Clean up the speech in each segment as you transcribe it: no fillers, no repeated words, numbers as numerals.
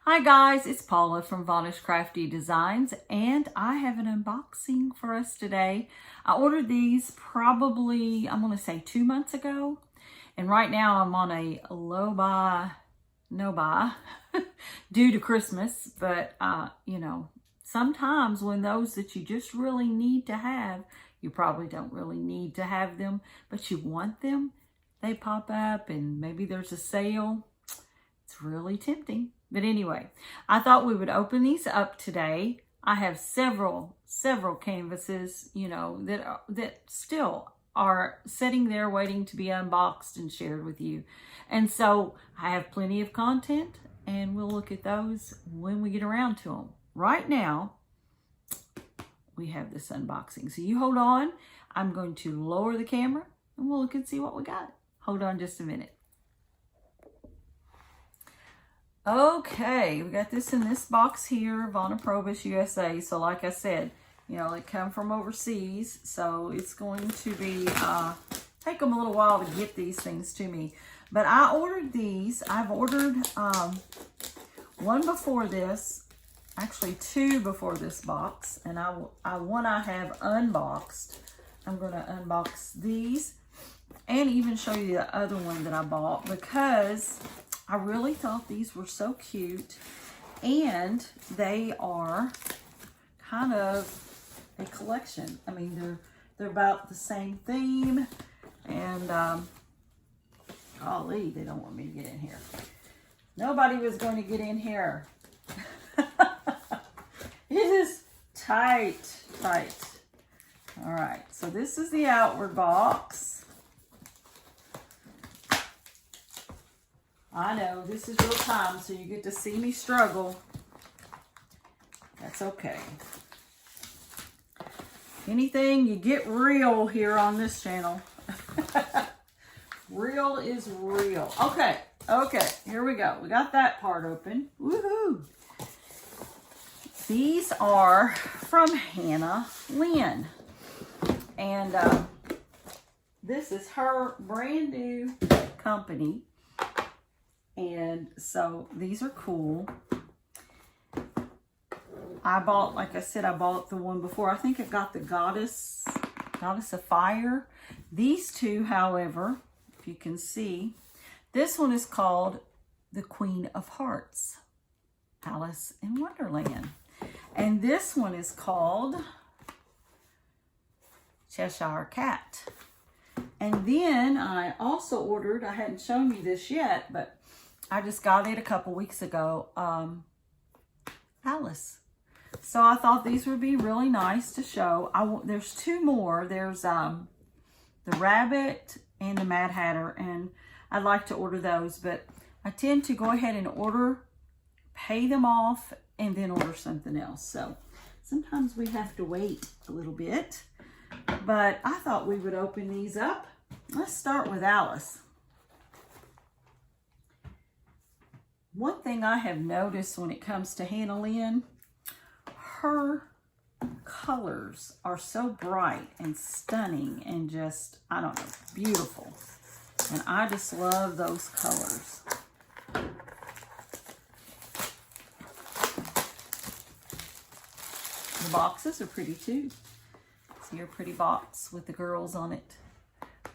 Hi guys, it's Paula from Varnish Crafty Designs, and I have an unboxing for us today. I ordered these probably, I'm going to say 2 months ago, and right now I'm on a low buy, no buy due to Christmas, but you know, sometimes when those that you just really need to have, you probably don't really need to have them, but you want them, they pop up and maybe there's a sale. It's really tempting. But anyway, I thought we would open these up today. I have several canvases, you know, that still are sitting there waiting to be unboxed and shared with you. And so I have plenty of content, and we'll look at those when we get around to them. Right now, we have this unboxing. So you hold on. I'm going to lower the camera and we'll look and see what we got. Hold on just a minute. Okay, we got this in this box here, Vonneprobus USA. So like I said, you know, they come from overseas. So it's going to be, take them a little while to get these things to me. But I ordered these. I've ordered one before this, actually 2 before this box. And one I have unboxed. I'm going to unbox these and even show you the other one that I bought because I really thought these were so cute, and they are kind of a collection. I mean, they're about the same theme, and golly, they don't want me to get in here. Nobody was going to get in here. It is tight. All right, so this is the outward box. I know, this is real time, so you get to see me struggle. That's okay. Anything, you get real here on this channel. Real is real. Okay, here we go. We got that part open. Woohoo! These are from Hannah Lynn. And this is her brand new company. And so these are cool. I bought, like I said, I bought the one before. I think I got the Goddess of Fire. These two, however, if you can see, this one is called the Queen of Hearts, Alice in Wonderland. And this one is called Cheshire Cat. And then I also ordered, I hadn't shown you this yet, but I just got it a couple weeks ago, Alice. So I thought these would be really nice to show. There's 2 more. There's the Rabbit and the Mad Hatter, and I'd like to order those, but I tend to go ahead and order, pay them off, and then order something else. So sometimes we have to wait a little bit, but I thought we would open these up. Let's start with Alice. One thing I have noticed when it comes to Hannah Lynn, her colors are so bright and stunning and just, I don't know, beautiful. And I just love those colors. The boxes are pretty too. See your pretty box with the girls on it.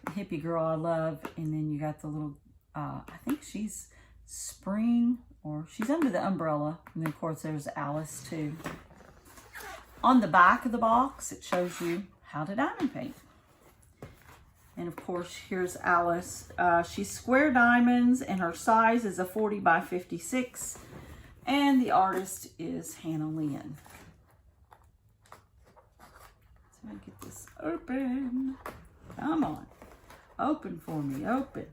The hippie girl I love. And then you got the little, I think she's Spring, or she's under the umbrella. And then of course there's Alice too. On the back of the box, it shows you how to diamond paint. And of course, here's Alice. She's square diamonds, and her size is a 40 by 56. And the artist is Hannah Lynn. So I get this open. Come on. Open for me, open.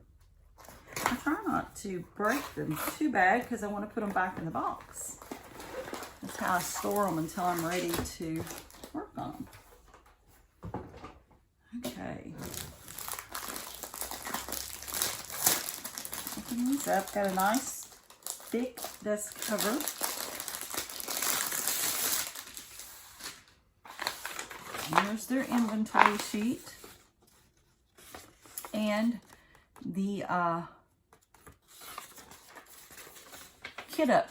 I try not to break them too bad because I want to put them back in the box. That's how I store them until I'm ready to work on them. Okay. Open these up. Got a nice thick dust cover. And here's their inventory sheet. And the kit up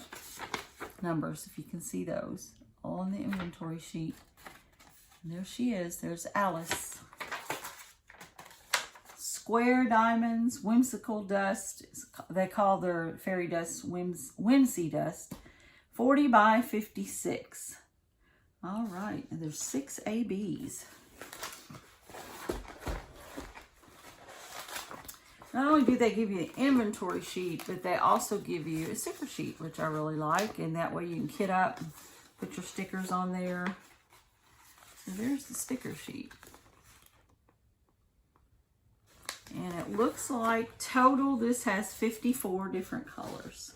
numbers, if you can see those, all on the inventory sheet. And there she is. There's Alice. Square diamonds, whimsical dust. They call their fairy dust whimsy dust. 40 by 56. All right, and there's 6 ABs. Not only do they give you the inventory sheet, but they also give you a sticker sheet, which I really like. And that way you can kit up and put your stickers on there. So there's the sticker sheet. And it looks like total, this has 54 different colors.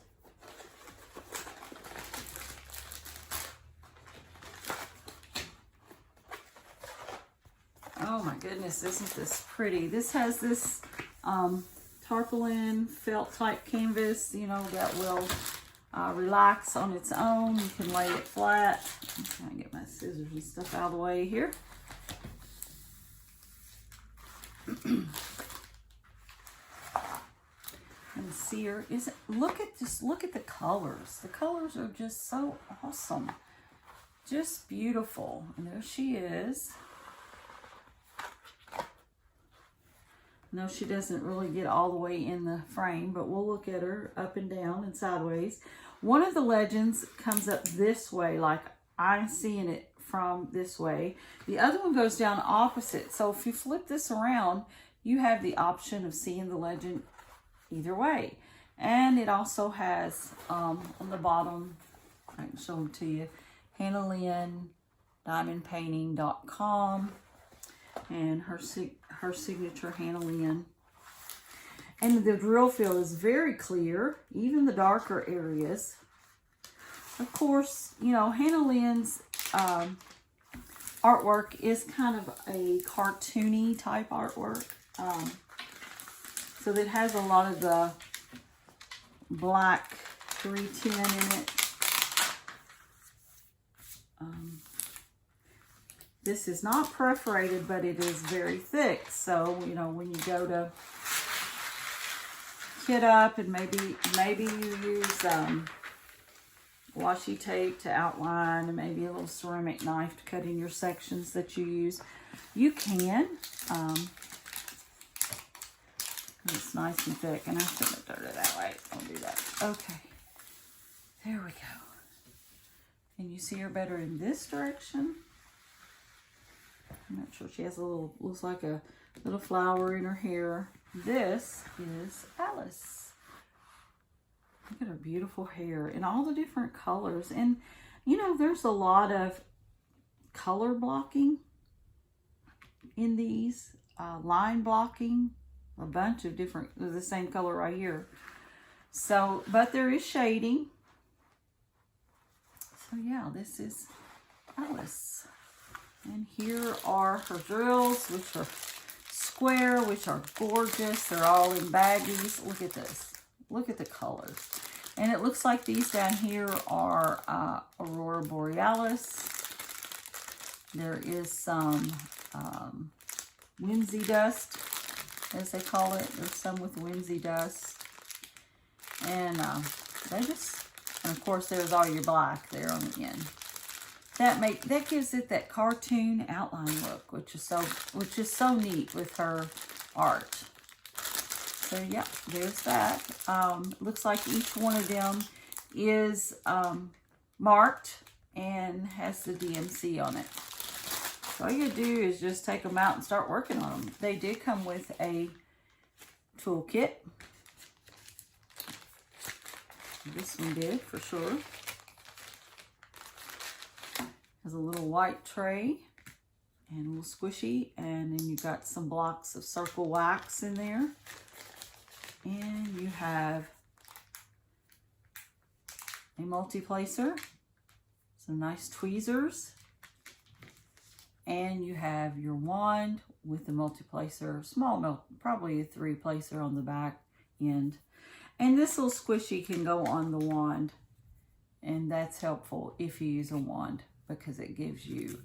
Oh my goodness, isn't this pretty? This has this tarpaulin felt type canvas, you know, that will relax on its own. You can lay it flat. I'm trying to get my scissors and stuff out of the way here. And see her, look at the colors. The colors are just so awesome. Just beautiful. And there she is. No, she doesn't really get all the way in the frame, but we'll look at her up and down and sideways. One of the legends comes up this way, like I'm seeing it from this way. The other one goes down opposite. So if you flip this around, you have the option of seeing the legend either way. And it also has on the bottom, I can show them to you, Hannah Lynn Diamond Painting.com. And her signature, Hannah Lynn. And the drill field is very clear, even the darker areas. Of course, you know, Hannah Lynn's artwork is kind of a cartoony type artwork. So that has a lot of the black 310 in it. This is not perforated, but it is very thick. So, you know, when you go to kit up and maybe you use washi tape to outline and maybe a little ceramic knife to cut in your sections that you use, you can. It's nice and thick, and I shouldn't have turned it that way. I'll do that. Okay. There we go. Can you see her better in this direction? I'm not sure. She has a little, looks like a little flower in her hair. This is Alice. Look at her beautiful hair and all the different colors. And, you know, there's a lot of color blocking in these, line blocking, a bunch of different, the same color right here. So, but there is shading. So yeah, this is Alice. And here are her drills, which are square, which are gorgeous. They're all in baggies. Look at this. Look at the colors. And it looks like these down here are Aurora Borealis. There is some whimsy dust, as they call it. There's some with whimsy dust. And they just, and of course there's all your black there on the end. That gives it that cartoon outline look, which is so neat with her art. So yeah, there's that. Looks like each one of them is marked and has the DMC on it. So all you do is just take them out and start working on them. They did come with a toolkit. This one did for sure. Has a little white tray and a little squishy, and then you've got some blocks of circle wax in there. And you have a multi-placer, some nice tweezers, and you have your wand with the multi-placer, probably a 3-placer on the back end. And this little squishy can go on the wand, and that's helpful if you use a wand, because it gives you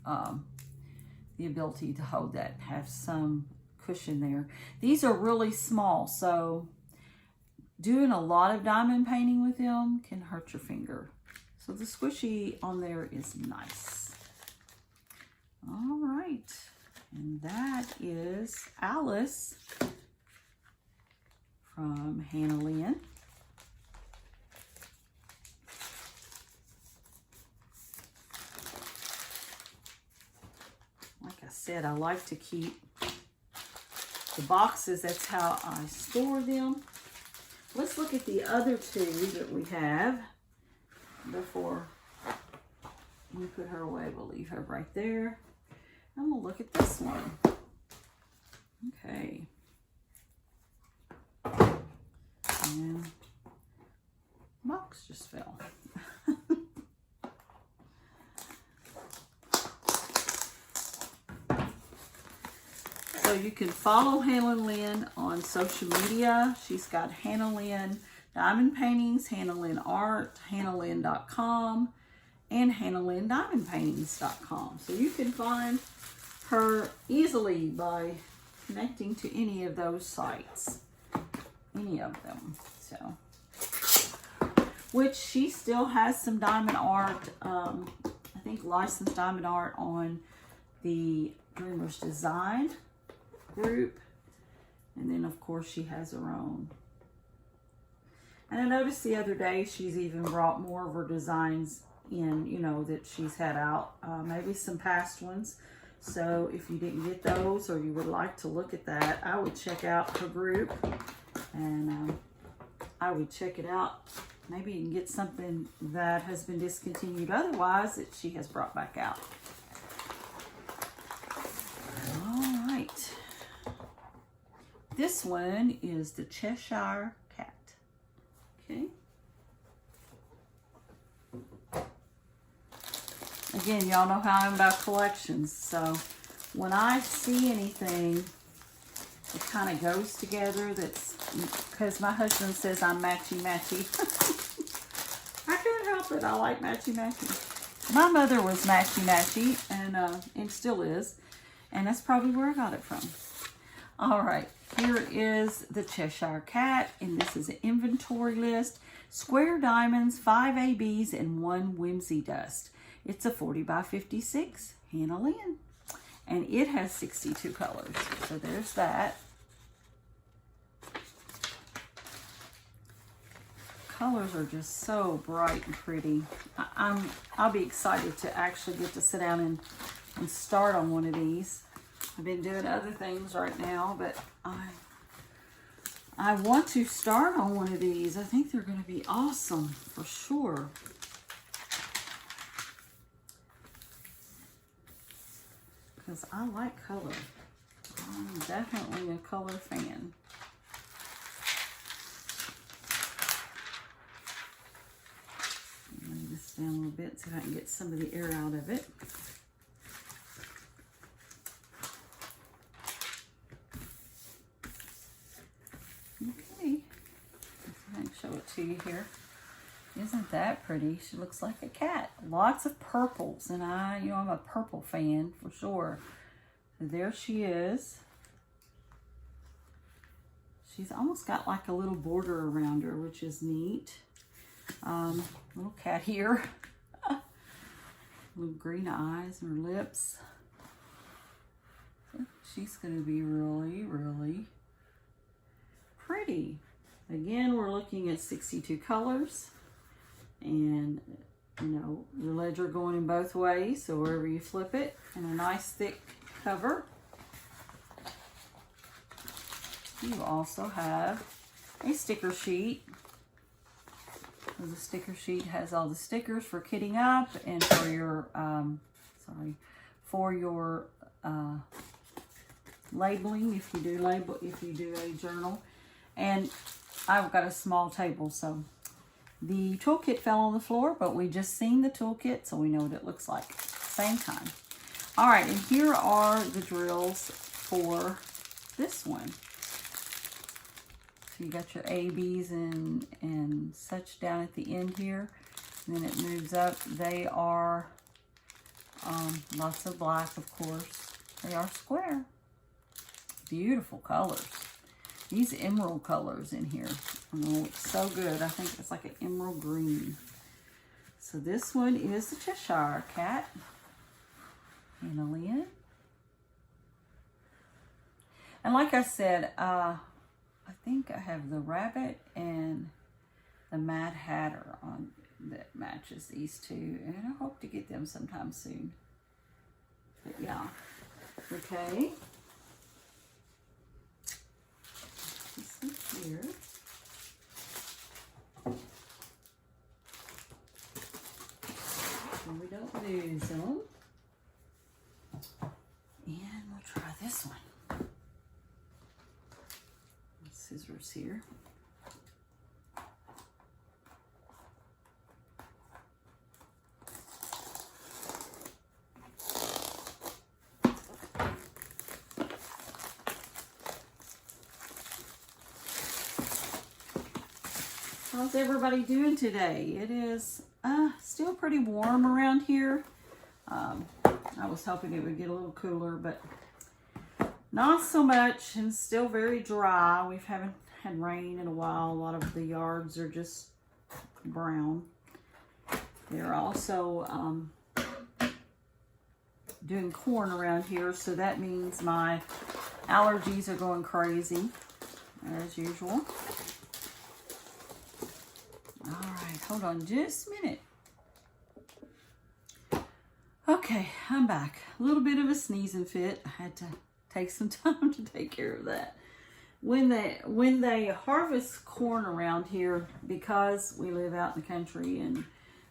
the ability to hold that, have some cushion there. These are really small, so doing a lot of diamond painting with them can hurt your finger. So the squishy on there is nice. All right. And that is Alice from Hannah Lynn. Like I said, I like to keep the boxes. That's how I store them. Let's look at the other two that we have before we put her away. We'll leave her right there. And we'll look at this one. Okay. And the box just fell. So you can follow Hannah Lynn on social media. She's got Hannah Lynn Diamond Paintings, Hannah Lynn Art, HannahLynn.com, and HannahLynnDiamondPaintings.com. So you can find her easily by connecting to any of those sites. Any of them. So, which she still has some diamond art, I think licensed diamond art on the Dreamers Design group, and then of course she has her own. And I noticed the other day she's even brought more of her designs in, you know, that she's had out, maybe some past ones. So if you didn't get those or you would like to look at that, I would check out her group, and I would check it out. Maybe you can get something that has been discontinued otherwise that she has brought back out. All right. This one is the Cheshire Cat. Okay. Again, y'all know how I'm about collections. So when I see anything that kind of goes together, that's because my husband says I'm matchy-matchy. I can't help it. I like matchy-matchy. My mother was matchy-matchy and still is. And that's probably where I got it from. All right, here is the Cheshire Cat, and this is an inventory list. Square diamonds, 5 ABs, and 1 Whimsy dust. It's a 40 by 56 Hannah Lynn, and it has 62 colors. So there's that. Colors are just so bright and pretty. I'll be excited to actually get to sit down and start on one of these. I've been doing other things right now, but I want to start on one of these. I think they're going to be awesome for sure. Because I like color. I'm definitely a color fan. Lay this down a little bit so I can get some of the air out of it. Okay, I can show it to you here. Isn't that pretty? She looks like a cat. Lots of purples, and I'm a purple fan for sure. So there she is. She's almost got like a little border around her, which is neat. Little cat here. Little green eyes and her lips. So she's going to be really, really pretty. Again, we're looking at 62 colors. And, you know, your ledger going in both ways, so wherever you flip it, and a nice thick cover. You also have a sticker sheet. The sticker sheet has all the stickers for kitting up and for your, labeling if you do a journal. And I've got a small table, so the toolkit fell on the floor, but we just seen the toolkit, so we know what it looks like. Same time. All right, and here are the drills for this one. So you got your ABs and such down at the end here. And then it moves up. They are lots of black, of course. They are square. Beautiful colors. These emerald colors in here are going to look so good. I think it's like an emerald green. So So this one is the Cheshire cat, Hannah Lynn. And like I said, I think I have the rabbit and the Mad Hatter on that matches these two, and I hope to get them sometime soon. But yeah, okay. This one here. So we don't lose them. And we'll try this one. Scissors here. How's everybody doing today? It is still pretty warm around here. I was hoping it would get a little cooler, but not so much, and still very dry. We haven't had rain in a while. A lot of the yards are just brown. They're also doing corn around here, so that means my allergies are going crazy, as usual. All right, hold on just a minute. Okay, I'm back. A little bit of a sneezing fit. I had to take some time to take care of that. When they harvest corn around here, because we live out in the country and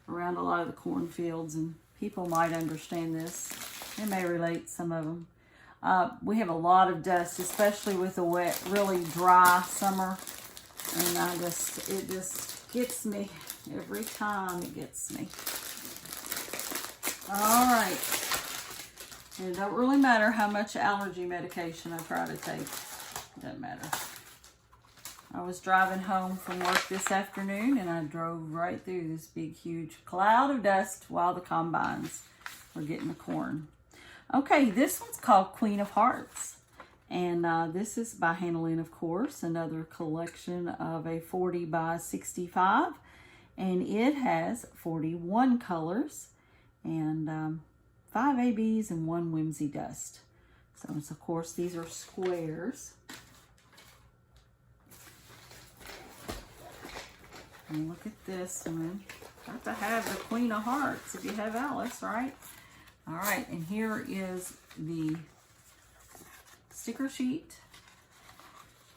around a lot of the cornfields, and people might understand this. They may relate, some of them. We have a lot of dust, especially with a wet, really dry summer. And it just gets me every time. It gets me. All right. And it don't really matter how much allergy medication I try to take. It doesn't matter. I was driving home from work this afternoon, and I drove right through this big, huge cloud of dust while the combines were getting the corn. Okay, this one's called Queen of Hearts. And this is by Hannah Lynn, of course, another collection of a 40 by 65. And it has 41 colors and 5 ABs and 1 whimsy dust. So it's, of course, these are squares. And look at this one. Got to have the Queen of Hearts if you have Alice, right? All right, and here is the sticker sheet.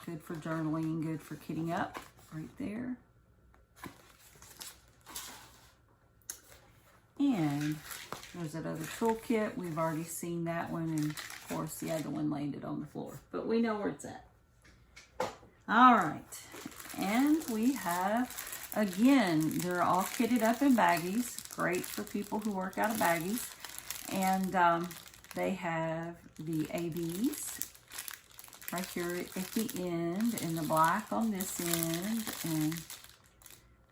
Good for journaling, good for kitting up, right there. And there's that other toolkit. We've already seen that one, and of course the other one landed on the floor, but we know where it's at. All right, and we have, again, they're all kitted up in baggies. Great for people who work out of baggies. And they have the ABs right here at the end, and the black on this end, and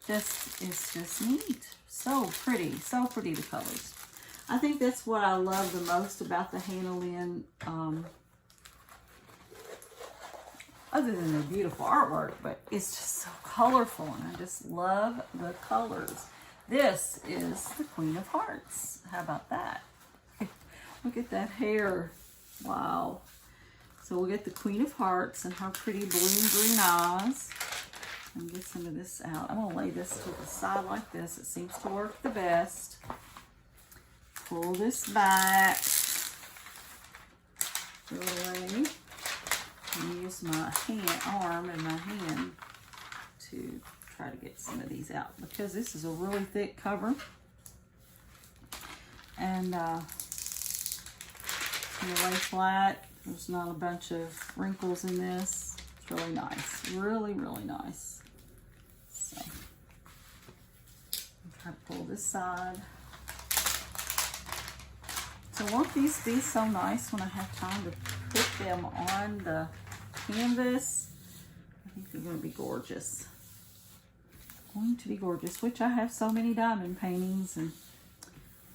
it's just neat. So pretty, the colors. I think that's what I love the most about the Hannah Lynn, other than the beautiful artwork, but it's just so colorful, and I just love the colors. This is the Queen of Hearts. How about that? Look at that hair. Wow. So we'll get the Queen of Hearts and her pretty blue and green eyes. And get some of this out. I'm going to lay this to the side like this. It seems to work the best. Pull this back. Throw it away. And use my arm and my hand to try to get some of these out, because this is a really thick cover. And lay flat. There's not a bunch of wrinkles in this. It's really nice. Really, really nice. So, I'll try to pull this side. So won't these be so nice when I have time to put them on the canvas? I think they're going to be gorgeous. Going to be gorgeous, which I have so many diamond paintings and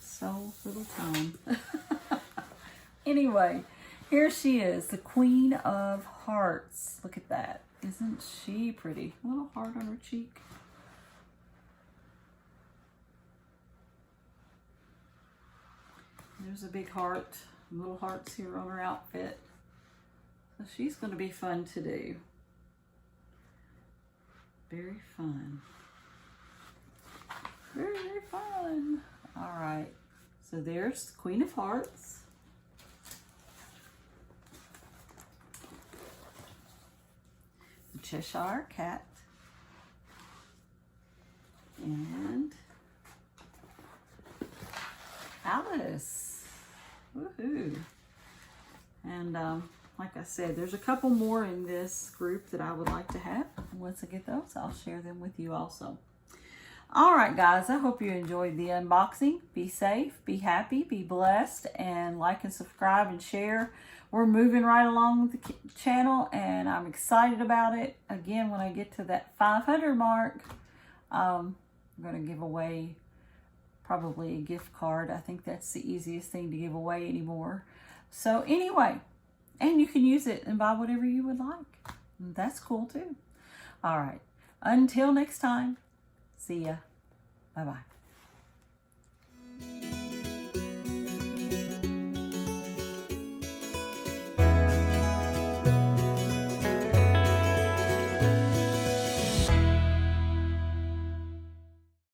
so little time. Anyway, here she is, the Queen of Hearts. Look at that. Isn't she pretty? A little heart on her cheek. There's a big heart, little hearts here on her outfit. So she's going to be fun to do. Very fun. Very, very fun. All right. So there's the Queen of Hearts. The Cheshire Cat. And Alice. Woohoo. And like I said, there's a couple more in this group that I would like to have. Once I get those, I'll share them with you also. All right, guys, I hope you enjoyed the unboxing. Be safe, be happy, be blessed, and like and subscribe and share. We're moving right along with the channel, and I'm excited about it. Again, when I get to that 500 mark, I'm going to give away probably a gift card. I think that's the easiest thing to give away anymore. So anyway, and you can use it and buy whatever you would like. That's cool too. All right, until next time. See ya. Bye-bye.